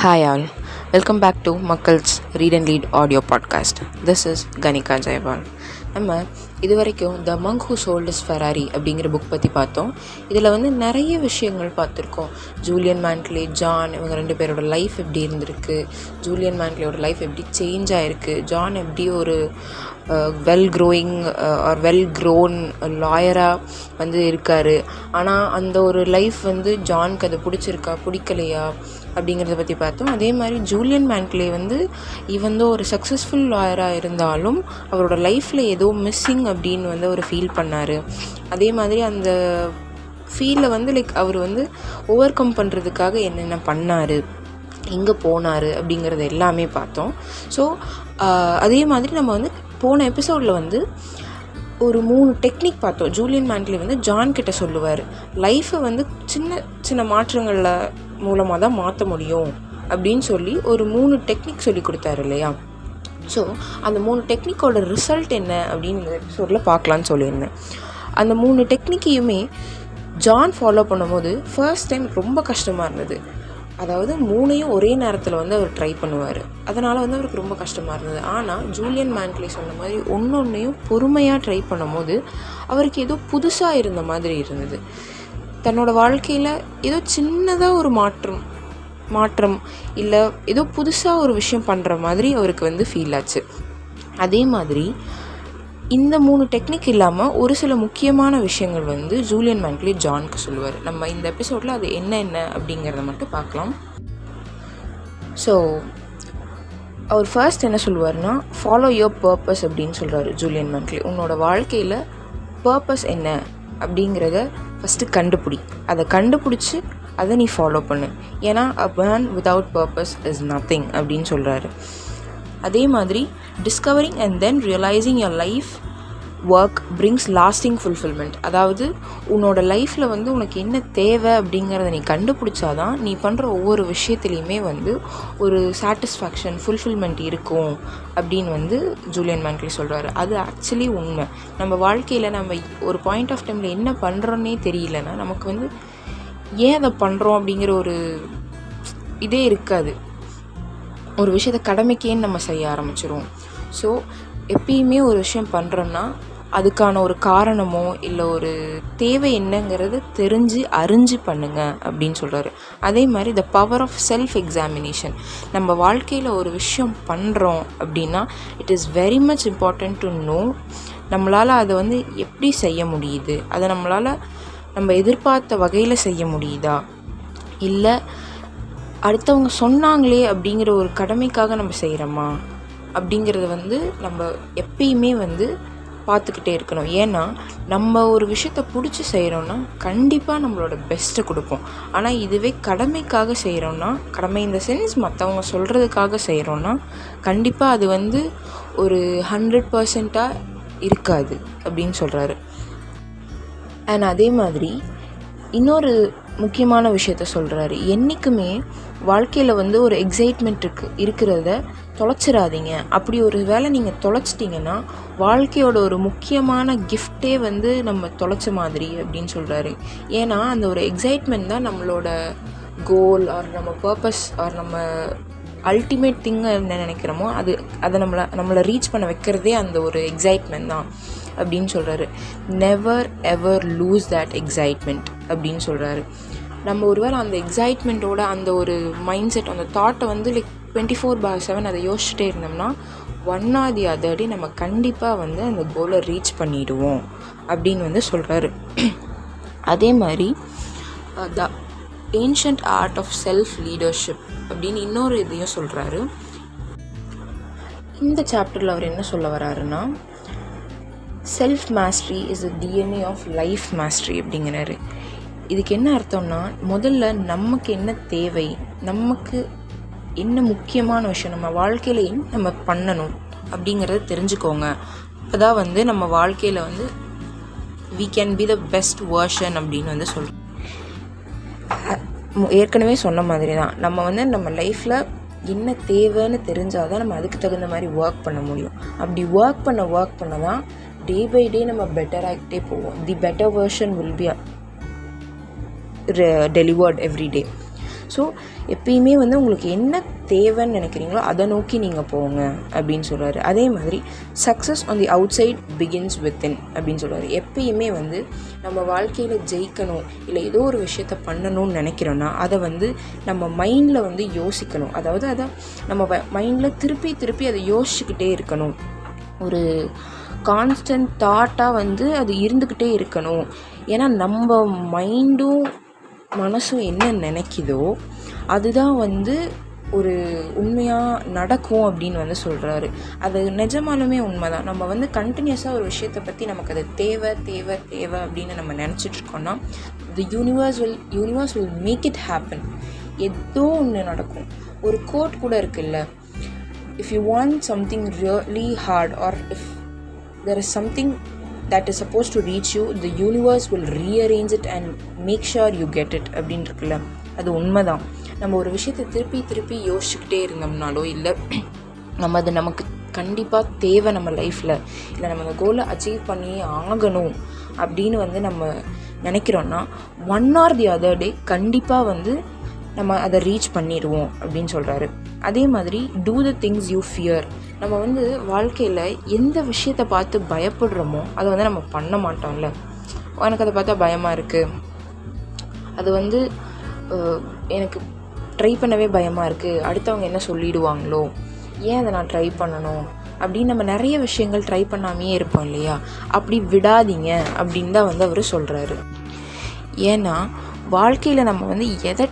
Hi all, welcome back to Makkal's Read and Lead audio podcast. This is Ganika Jayawal. நம்ம இது வரைக்கும் the monk who sold his Ferrari அப்படிங்கிற book பற்றி பார்த்தோம். இதில் நிறைய விஷயங்கள் பார்த்துருக்கோம். ஜூலியன் மேண்ட்லே, ஜான், இவங்க 2 பேரோட லைஃப் எப்படி இருந்திருக்கு, ஜூலியன் மேண்ட்லேயோட லைஃப் எப்படி சேஞ்ச் ஆகிருக்கு, ஜான் எப்படி ஒரு வெல் க்ரோன் லாயராக இருக்கார். ஆனால் அந்த ஒரு லைஃப் ஜானுக்கு அது பிடிச்சிருக்கா பிடிக்கலையா அப்படிங்கிறத பற்றி பார்த்தோம். அதே மாதிரி ஜூலியன் மேண்ட்லே இவன் ஒரு சக்ஸஸ்ஃபுல் லாயராக இருந்தாலும் அவரோட லைஃப்பில் ஏதோ மிஸ்ஸிங் அப்படின்னு அவர் ஃபீல் பண்ணார். அதே மாதிரி அந்த ஃபீலில் அவர் ஓவர் கம் பண்ணுறதுக்காக என்னென்ன பண்ணார், எங்கே போனார் அப்படிங்கிறது எல்லாமே பார்த்தோம். ஸோ அதே மாதிரி நம்ம போன எபிசோடில் ஒரு 3 டெக்னிக் பார்த்தோம். ஜூலியன் மேண்ட்லே ஜான் கிட்ட சொல்லுவார், லைஃப்பை சின்ன சின்ன மாற்றங்களில் மூலமாக தான் மாற்ற முடியும் அப்படின்னு சொல்லி ஒரு 3 டெக்னிக் சொல்லி கொடுத்தாரு இல்லையா. ஸோ அந்த 3 டெக்னிக்கோட ரிசல்ட் என்ன அப்படின்னு இந்த எபிசோடில் பார்க்கலான்னு சொல்லியிருந்தேன். அந்த 3 டெக்னிக்கையுமே ஜான் ஃபாலோ பண்ணும்போது ஃபர்ஸ்ட் டைம் ரொம்ப கஷ்டமாக இருந்தது. அதாவது 3ஐயும் ஒரே நேரத்தில் அவர் ட்ரை பண்ணுவார். அதனால் அவருக்கு ரொம்ப கஷ்டமாக இருந்தது. ஆனால் ஜூலியன் மேண்ட்லே சொன்ன மாதிரி ஒன்றொன்றையும் பொறுமையாக ட்ரை பண்ணும்போது அவருக்கு ஏதோ புதுசாக இருந்த மாதிரி இருந்தது. தன்னோட வாழ்க்கையில் ஏதோ சின்னதாக ஒரு மாற்றம் இல்லை ஏதோ புதுசாக ஒரு விஷயம் பண்ணுற மாதிரி அவருக்கு ஃபீல் ஆச்சு. அதே மாதிரி இந்த 3 டெக்னிக் இல்லாமல் ஒரு சில முக்கியமான விஷயங்கள் ஜூலியன் மேண்ட்லே ஜானுக்கு சொல்லுவார். நம்ம இந்த எபிசோடில் அது என்ன அப்படிங்கிறத மட்டும் பார்க்கலாம். ஸோ அவர் ஃபர்ஸ்ட் என்ன சொல்லுவார்னா, ஃபாலோ யுவர் பர்பஸ் அப்படின்னு சொல்கிறாரு ஜூலியன் மேண்ட்லே. உன்னோட வாழ்க்கையில் பர்பஸ் என்ன அப்படிங்கிறத ஃபஸ்ட்டு கண்டுபிடி. அதை கண்டுபிடிச்சி அதை நீ ஃபாலோ பண்ணு. ஏன்னா a man without purpose is nothing அப்படின்னு சொல்கிறாரு. அதே மாதிரி discovering and then realising your life work brings lasting fulfillment. அதாவது உன்னோட லைஃப்பில் உனக்கு என்ன தேவை அப்படிங்கிறத நீ கண்டுபிடிச்சாதான் நீ பண்ணுற ஒவ்வொரு விஷயத்துலேயுமே ஒரு சாட்டிஸ்ஃபேக்ஷன் ஃபுல்ஃபில்மெண்ட் இருக்கும் அப்படின்னு ஜூலியன் மேண்ட்லே சொல்கிறாரு. அது ஆக்சுவலி உண்மை. நம்ம வாழ்க்கையில் நம்ம ஒரு பாயிண்ட் ஆஃப் டைமில் என்ன பண்ணுறோன்னே தெரியலன்னா நமக்கு ஏன் அதை பண்ணுறோம் அப்படிங்கிற ஒரு இதே இருக்காது. ஒரு விஷயத்தை கடமைக்கேன்னு நம்ம செய்ய ஆரம்பிச்சிடுவோம். ஸோ எப்பயுமே ஒரு விஷயம் பண்ணுறோன்னா அதுக்கான ஒரு காரணமோ இல்லை ஒரு தேவை என்னங்கிறது அறிஞ்சு பண்ணுங்க அப்படின்னு சொல்கிறாரு. அதே மாதிரி the power of self examination. நம்ம வாழ்க்கையில் ஒரு விஷயம் பண்ணுறோம் அப்படின்னா it is very much important to know நம்மளால் அதை எப்படி செய்ய முடியுது, அதை நம்ம எதிர்பார்த்த வகையில் செய்ய முடியுதா, இல்லை அடுத்தவங்க சொன்னாங்களே அப்படிங்கிற ஒரு கடமைக்காக நம்ம செய்கிறோமா அப்படிங்கிறது நம்ம எப்பயுமே பார்த்துக்கிட்டே இருக்கணும். ஏன்னா நம்ம ஒரு விஷயத்தை பிடிச்சி செய்கிறோன்னா கண்டிப்பாக நம்மளோட பெஸ்ட்டை கொடுப்போம். ஆனால் இதுவே கடமைக்காக செய்கிறோன்னா, கடமை இந்த சென்ஸ் மற்றவங்க சொல்கிறதுக்காக செய்கிறோன்னா கண்டிப்பாக அது ஒரு 100% இருக்காது அப்படின்னு சொல்கிறாரு. அண்ட் அதே மாதிரி இன்னொரு முக்கியமான விஷயத்த சொல்கிறாரு. என்றைக்குமே வாழ்க்கையில் ஒரு எக்ஸைட்மெண்ட் இருக்கிறத தொலைச்சிடாதீங்க. அப்படி ஒரு வேளை நீங்கள் தொலைச்சிட்டிங்கன்னா வாழ்க்கையோட ஒரு முக்கியமான கிஃப்டே நம்ம தொலைச்ச மாதிரி அப்படின்னு சொல்கிறாரு. ஏன்னா அந்த ஒரு எக்ஸைட்மெண்ட் தான் நம்மளோட கோல் ஆர் நம்ம பர்பஸ் ஆர் நம்ம அல்டிமேட் திங்கை என்ன நினைக்கிறோமோ அதை நம்மளை ரீச் பண்ண வைக்கிறதே அந்த ஒரு எக்ஸைட்மெண்ட் தான் அப்படின்னு சொல்கிறாரு. Never ever loose that excitement அப்படின்னு சொல்கிறாரு. நம்ம ஒருவேளை அந்த எக்ஸைட்மெண்ட்டோட அந்த ஒரு மைண்ட் செட் அந்த தாட்டை லைக் 24/7 அதை யோசிச்சுட்டே இருந்தோம்னா one or the other day நம்ம கண்டிப்பாக அந்த கோலை ரீச் பண்ணிடுவோம் அப்படின்னு சொல்கிறாரு. அதே மாதிரி the ancient art of self leadership அப்படின்னு இன்னொரு இதையும் சொல்கிறாரு. இந்த சாப்டரில் அவர் என்ன சொல்ல வர்றாருன்னா, self mastery is a DNA of life mastery அப்படிங்கிறாரு. இதுக்கு என்ன அர்த்தம்னா, முதல்ல நமக்கு என்ன தேவை, நமக்கு என்ன முக்கியமான விஷயம், நம்ம வாழ்க்கையில் என்ன நம்ம பண்ணணும் அப்படிங்கிறத தெரிஞ்சுக்கோங்க. அப்போ தான் நம்ம வாழ்க்கையில் we can be the best version அப்படின்னு சொல்கிறோம். ஏற்கனவே சொன்ன மாதிரி தான் நம்ம லைஃப்பில் என்ன தேவைன்னு தெரிஞ்சால் தான் நம்ம அதுக்கு தகுந்த மாதிரி ஒர்க் பண்ண முடியும். அப்படி ஒர்க் பண்ண தான் டே பை டே நம்ம பெட்டர் ஆகிட்டே போவோம். தி better version will be delivered every day. So எப்பயுமே வந்து உங்களுக்கு என்ன தேவைன்னு நினைக்கிறீங்களோ அதை நோக்கி நீங்கள் போங்க அப்படின்னு சொல்கிறாரு. அதே மாதிரி success on the outside begins within அப்படின்னு சொல்கிறாரு. எப்பயுமே வந்து நம்ம வாழ்க்கையில் ஜெயிக்கணும் இல்லை ஏதோ ஒரு விஷயத்த பண்ணணும்னு நினைக்கிறோன்னா அதை வந்து நம்ம மைண்டில் வந்து யோசிக்கணும். அதாவது அதை நம்ம மைண்டில் திருப்பி அதை யோசிச்சுக்கிட்டே இருக்கணும். ஒரு கான்ஸ்டன்ட் தாட்டாக வந்து அது இருந்துக்கிட்டே இருக்கணும். ஏன்னா நம்ம மைண்டும் மனசும் என்ன நினைக்குதோ அதுதான் வந்து ஒரு உண்மையாக நடக்கும் அப்படின்னு வந்து சொல்கிறாரு. அது நிஜமாலுமே உண்மை தான். நம்ம வந்து கண்டினியூஸாக ஒரு விஷயத்தை பற்றி நமக்கு அது தேவை அப்படின்னு நம்ம நினச்சிட்ருக்கோன்னா the universe will make it happen. ஏதோ ஒன்று நடக்கும். ஒரு கோட் கூட இருக்குல்ல, if you want something really hard or if there is something that is supposed to reach you, the universe will rearrange it and make sure you get it அப்படின்னு இருக்குல்ல, அது உண்மைதான். நம்ம ஒரு விஷயத்தை திருப்பி யோசிச்சுக்கிட்டே இருந்தோம்னாலோ இல்லை நம்ம அது நமக்கு கண்டிப்பாக தேவை நம்ம லைஃப்பில், இல்லை நம்ம அந்த கோலை அச்சீவ் பண்ணி ஆகணும் அப்படின்னு வந்து நம்ம நினைக்கிறோன்னா one or the other day கண்டிப்பாக வந்து நம்ம அதை ரீச் பண்ணிடுவோம் அப்படின்னு சொல்கிறாரு. அதே மாதிரி do the things you fear. நம்ம வந்து வாழ்க்கையில் எந்த விஷயத்தை பார்த்து பயப்படுறோமோ அதை வந்து நம்ம பண்ண மாட்டோம்ல. எனக்கு அதை பார்த்தா பயமாக இருக்குது, அது வந்து எனக்கு ட்ரை பண்ணவே பயமாக இருக்குது, அடுத்தவங்க என்ன சொல்லிடுவாங்களோ, ஏன் அதை நான் ட்ரை பண்ணணும் அப்படின்னு நம்ம நிறைய விஷயங்கள் ட்ரை பண்ணாமையே இருப்போம் இல்லையா. அப்படி விடாதீங்க அப்படின்னு தான் வந்து அவர் சொல்கிறாரு. ஏன்னா வாழ்க்கையில் நம்ம வந்து எதை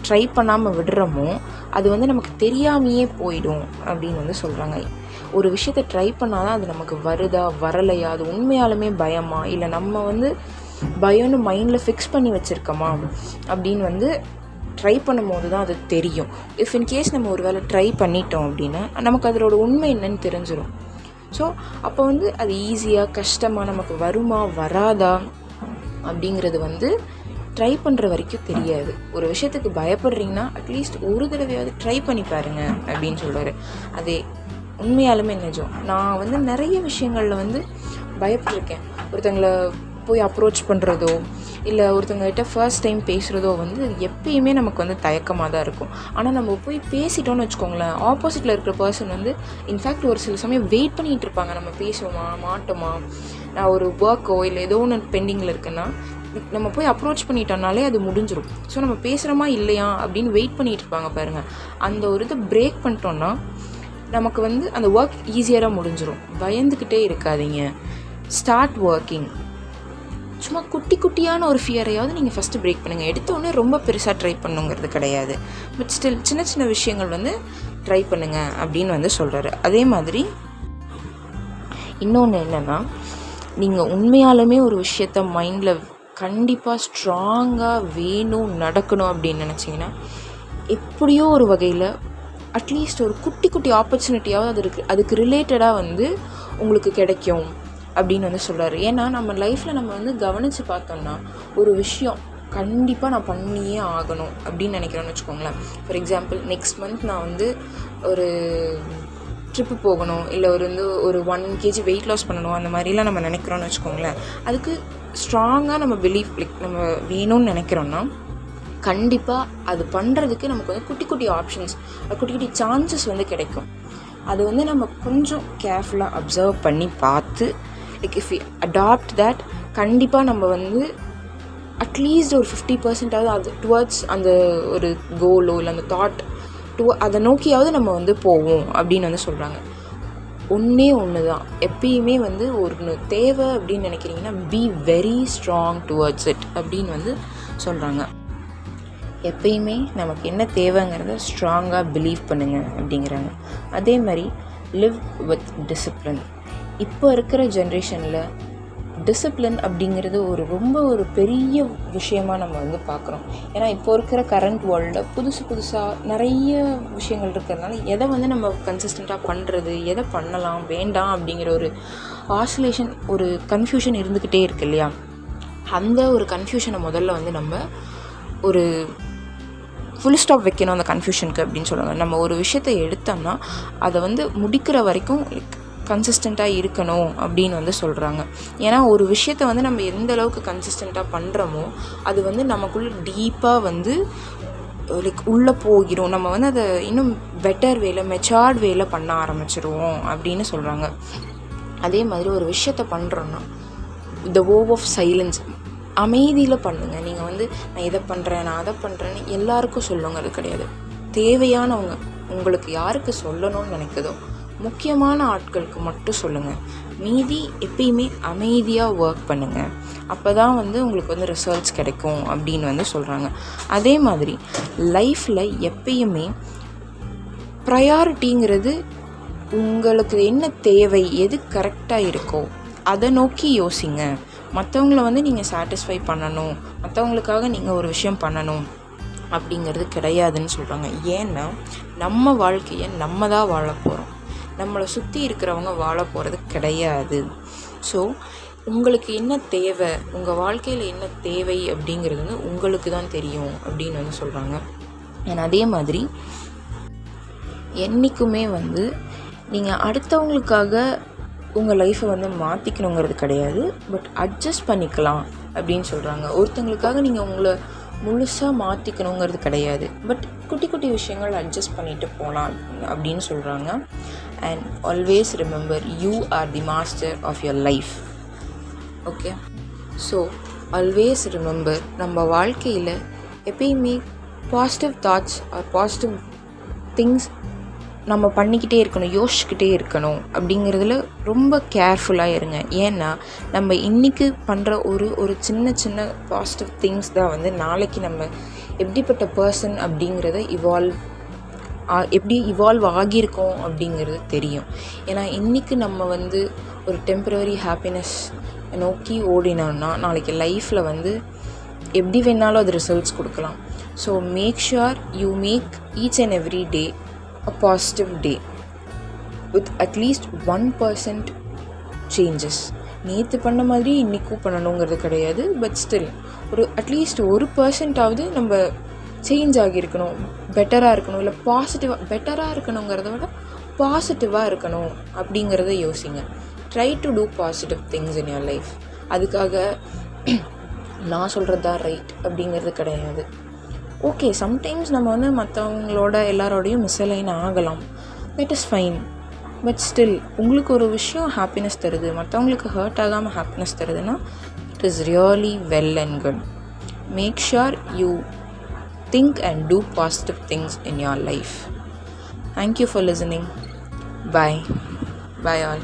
ட்ரை பண்ணாமல் விடுறோமோ அது வந்து நமக்கு தெரியாமையே போயிடும் அப்படின்னு வந்து சொல்கிறாங்க. ஒரு விஷயத்தை ட்ரை பண்ணால் தான் அது நமக்கு வருதா வரலையா, அது உண்மையாலுமே பயமா இல்லை நம்ம வந்து பயம்னு மைண்டில் ஃபிக்ஸ் பண்ணி வச்சுருக்கோமா அப்படின்னு வந்து ட்ரை பண்ணும்போது தான் அது தெரியும். இஃப் இன்கேஸ் நம்ம ஒரு வேளை ட்ரை பண்ணிட்டோம் அப்படின்னா நமக்கு அதோட உண்மை என்னன்னு தெரிஞ்சிடும். ஸோ அப்போ வந்து அது ஈஸியாக கஷ்டமாக நமக்கு வருமா வராதா அப்படிங்கிறது வந்து ட்ரை பண்ணுற வரைக்கும் தெரியாது. ஒரு விஷயத்துக்கு பயப்படுறீங்கன்னா அட்லீஸ்ட் ஒரு தடவையாவது ட்ரை பண்ணி பாருங்க அப்படின்னு சொல்கிறாரு. அதே உண்மையாலுமே நிஜம். நான் வந்து நிறைய விஷயங்களில் வந்து பயப்பட்டிருக்கேன். ஒருத்தங்களை போய் அப்ரோச் பண்ணுறதோ இல்லை ஒருத்தங்ககிட்ட ஃபர்ஸ்ட் டைம் பேசுகிறதோ வந்து எப்பயுமே நமக்கு வந்து தயக்கமாக தான் இருக்கும். ஆனால் நம்ம போய் பேசிட்டோன்னு வச்சுக்கோங்களேன், ஆப்போசிட்டில் இருக்கிற பர்சன் வந்து இன்ஃபேக்ட் ஒரு சில சமயம் வெயிட் பண்ணிகிட்டு இருப்பாங்க, நம்ம பேசுவோமா மாட்டோமா. நான் ஒரு ஒர்க்கோ இல்லை ஏதோ ஒன்று பெண்டிங்கில் இருக்குன்னா நம்ம போய் அப்ரோச் பண்ணிட்டோம்னாலே அது முடிஞ்சிடும். ஸோ நம்ம பேசுகிறோமா இல்லையா அப்படின்னு வெயிட் பண்ணிகிட்டு இருப்பாங்க பாருங்கள். அந்த ஒரு இதை பிரேக் பண்ணிட்டோன்னா நமக்கு வந்து அந்த ஒர்க் ஈஸியாக முடிஞ்சிடும். பயந்துக்கிட்டே இருக்காதீங்க, ஸ்டார்ட் ஒர்க்கிங். சும்மா குட்டியான ஒரு ஃபியரையாவது நீங்கள் ஃபஸ்ட்டு பிரேக் பண்ணுங்கள். எடுத்தோடனே ரொம்ப பெருசாக ட்ரை பண்ணுங்கிறது கிடையாது, பட் ஸ்டில் சின்ன விஷயங்கள் வந்து ட்ரை பண்ணுங்கள் அப்படின்னு வந்து சொல்கிறாரு. அதே மாதிரி இன்னொன்று என்னென்னா, நீங்கள் உண்மையாலுமே ஒரு விஷயத்த மைண்டில் கண்டிப்பாக ஸ்ட்ராங்காக வேணும் நடக்கணும் அப்படின்னு நினச்சிங்கன்னா எப்படியோ ஒரு வகையில் அட்லீஸ்ட் ஒரு குட்டி ஆப்பர்ச்சுனிட்டியாவது அதுக்கு ரிலேட்டடாக வந்து உங்களுக்கு கிடைக்கும் அப்படின்னு வந்து சொல்கிறாரு. ஏன்னா நம்ம லைஃப்பில் நம்ம வந்து கவனித்து பார்த்தோம்னா ஒரு விஷயம் கண்டிப்பாக நான் பண்ணியே ஆகணும் அப்படின்னு நினைக்கிறேன்னு வச்சுக்கோங்களேன். ஃபார் எக்ஸாம்பிள் நெக்ஸ்ட் மந்த் நான் வந்து ஒரு ட்ரிப்பு போகணும், இல்லை ஒரு 1 kg வெயிட் லாஸ் பண்ணணும், அந்த மாதிரிலாம் நம்ம நினைக்கிறோன்னு வச்சுக்கோங்களேன். அதுக்கு ஸ்ட்ராங்காக நம்ம பிலீவ் நம்ம வேணும்னு நினைக்கிறோன்னா கண்டிப்பாக அது பண்ணுறதுக்கு நமக்கு வந்து குட்டி ஆப்ஷன்ஸ், குட்டி சான்சஸ் வந்து கிடைக்கும். அது வந்து நம்ம கொஞ்சம் கேர்ஃபுல்லாக அப்சர்வ் பண்ணி பார்த்து like if we adopt that கண்டிப்பாக நம்ம வந்து அட்லீஸ்ட் ஒரு 50% அது டுவர்ட்ஸ் அந்த ஒரு கோலோ இல்லை அந்த தாட் அதை நோக்கியாவது நம்ம வந்து போவோம் அப்படின்னு வந்து சொல்கிறாங்க. ஒன்று தான் எப்பயுமே வந்து ஒரு தேவை அப்படின்னு நினைக்கிறீங்கன்னா be very strong towards it அப்படின்னு வந்து சொல்கிறாங்க. எப்பயுமே நமக்கு என்ன தேவைங்கிறத ஸ்ட்ராங்காக பிலீவ் பண்ணுங்கள் அப்படிங்கிறாங்க. அதே மாதிரி லிவ் வித் டிசிப்ளின். இப்போ இருக்கிற ஜென்ரேஷனில் டிசிப்ளின் அப்படிங்கிறது ரொம்ப பெரிய விஷயமாக நம்ம வந்து பார்க்குறோம். ஏன்னா இப்போ இருக்கிற கரண்ட் வேர்ல்டில் புதுசாக நிறைய விஷயங்கள் இருக்கிறதுனால எதை வந்து நம்ம கன்சிஸ்டண்ட்டாக பண்ணுறது, எதை பண்ணலாம் வேண்டாம் அப்படிங்கிற ஒரு ஆசிலேஷன், ஒரு கன்ஃபியூஷன் இருந்துக்கிட்டே இருக்கு இல்லையா. அந்த ஒரு கன்ஃபியூஷனை முதல்ல வந்து நம்ம ஒரு ஃபுல் ஸ்டாப் வைக்கணும் அந்த கன்ஃபியூஷனுக்கு அப்படின்னு சொல்லுவாங்க. நம்ம ஒரு விஷயத்தை எடுத்தோம்னா அதை வந்து முடிக்கிற வரைக்கும் கன்சிஸ்டண்ட்டாக இருக்கணும் அப்படின்னு வந்து சொல்கிறாங்க. ஏன்னா ஒரு விஷயத்தை வந்து நம்ம எந்த அளவுக்கு கன்சிஸ்டண்ட்டாக பண்ணுறோமோ அது வந்து நமக்குள்ளே டீப்பாக வந்து லைக் உள்ளே போகிறோம், நம்ம வந்து அதை இன்னும் பெட்டர் வேல மெச்சார்ட் வேல பண்ண ஆரம்பிச்சிருவோம் அப்படின்னு சொல்கிறாங்க. அதே மாதிரி ஒரு விஷயத்த பண்ணுறோன்னா த வோவ் ஆஃப் சைலன்ஸ், அமைதியில் பண்ணுங்கள். நீங்கள் வந்து நான் இதை பண்ணுறேன், நான் அதை பண்ணுறேன்னு எல்லாருக்கும் சொல்லுங்கிறது கிடையாது. தேவையானவங்க, உங்களுக்கு யாருக்கு சொல்லணும்னு நினைக்குதோ முக்கியமான ஆட்களுக்கு மட்டும் சொல்லுங்கள். மீதி எப்பயுமே அமைதியாக ஒர்க் பண்ணுங்கள். அப்போ தான் வந்து உங்களுக்கு வந்து ரிசல்ட்ஸ் கிடைக்கும் அப்படின்னு வந்து சொல்கிறாங்க. அதே மாதிரி லைஃப்பில் எப்பயுமே ப்ரையாரிட்டிங்கிறது உங்களுக்கு என்ன தேவை, எது கரெக்டாக இருக்கோ அதை நோக்கி யோசிங்க. மற்றவங்கள வந்து நீங்கள் சாட்டிஸ்ஃபை பண்ணணும், மற்றவங்களுக்காக நீங்கள் ஒரு விஷயம் பண்ணணும் அப்படிங்கிறது கிடையாதுன்னு சொல்கிறாங்க. ஏன்னா நம்ம வாழ்க்கையை நம்ம தான் வாழ போகிறோம், நம்மளை சுற்றி இருக்கிறவங்க வாழ போகிறது கிடையாது. ஸோ உங்களுக்கு என்ன தேவை, உங்கள் வாழ்க்கையில் என்ன தேவை அப்படிங்கிறது வந்து உங்களுக்கு தான் தெரியும் அப்படின்னு வந்து சொல்கிறாங்க. அண்ட் அதே மாதிரி என்றைக்குமே வந்து நீங்கள் அடுத்தவங்களுக்காக உங்கள் லைஃப்பை வந்து மாற்றிக்கணுங்கிறது கிடையாது, பட் அட்ஜஸ்ட் பண்ணிக்கலாம் அப்படின்னு சொல்கிறாங்க. ஒருத்தங்களுக்காக நீங்கள் உங்களை முழுசாக மாற்றிக்கணுங்கிறது கிடையாது, பட் குட்டி குட்டி விஷயங்கள் அட்ஜஸ்ட் பண்ணிட்டு போகலாம் அப்படின்னு சொல்கிறாங்க. And always remember, you are the master of your life. Okay, so always remember, நம்ம வாழ்க்கையில் எப்பயுமே positive thoughts or positive things நம்ம பண்ணிக்கிட்டே இருக்கணும், யோசிச்சுக்கிட்டே இருக்கணும். அப்படிங்கிறதுல ரொம்ப கேர்ஃபுல்லாக இருங்க. ஏன்னா நம்ம இன்றைக்கி பண்ணுற ஒரு சின்ன சின்ன பாசிட்டிவ் திங்ஸ் தான் வந்து நாளைக்கு நம்ம எப்படிப்பட்ட பர்சன் அப்படிங்கிறத எப்படி இவால்வ் ஆகியிருக்கோம் அப்படிங்கிறது தெரியும். ஏன்னா இன்றைக்கி நம்ம வந்து ஒரு டெம்பரரி ஹாப்பினஸ் நோக்கி ஓடினோன்னா நாளைக்கு லைஃப்பில் வந்து எப்படி வேணாலும் அது ரிசல்ட்ஸ் கொடுக்கலாம். So make sure you make each and every day a positive day with at least 1% changes. நேற்று பண்ண மாதிரி இன்றைக்கும் பண்ணணுங்கிறது கிடையாது, பட் ஸ்டில் ஒரு அட்லீஸ்ட் 1% நம்ம சேஞ்ச் ஆகியிருக்கணும், பெட்டராக இருக்கணும். இல்லை பெட்டராக இருக்கணுங்கிறத விட பாசிட்டிவாக இருக்கணும் அப்படிங்கிறத யோசிங்க. Try to do positive things in your life. அதுக்காக நான் சொல்கிறது தான் ரைட் அப்படிங்கிறது கிடையாது. ஓகே, சம்டைம்ஸ் நம்ம வந்து மற்றவங்களோட எல்லாரோடையும் மிஸ்அலைன் ஆகலாம், that is fine. But still உங்களுக்கு ஒரு விஷயம் ஹாப்பினஸ் தருது, மற்றவங்களுக்கு ஹர்ட் ஆகாமல் ஹாப்பினஸ் தருதுன்னா it is really well and good. Make sure you think and do positive things in your life. Thank you for listening. Bye all.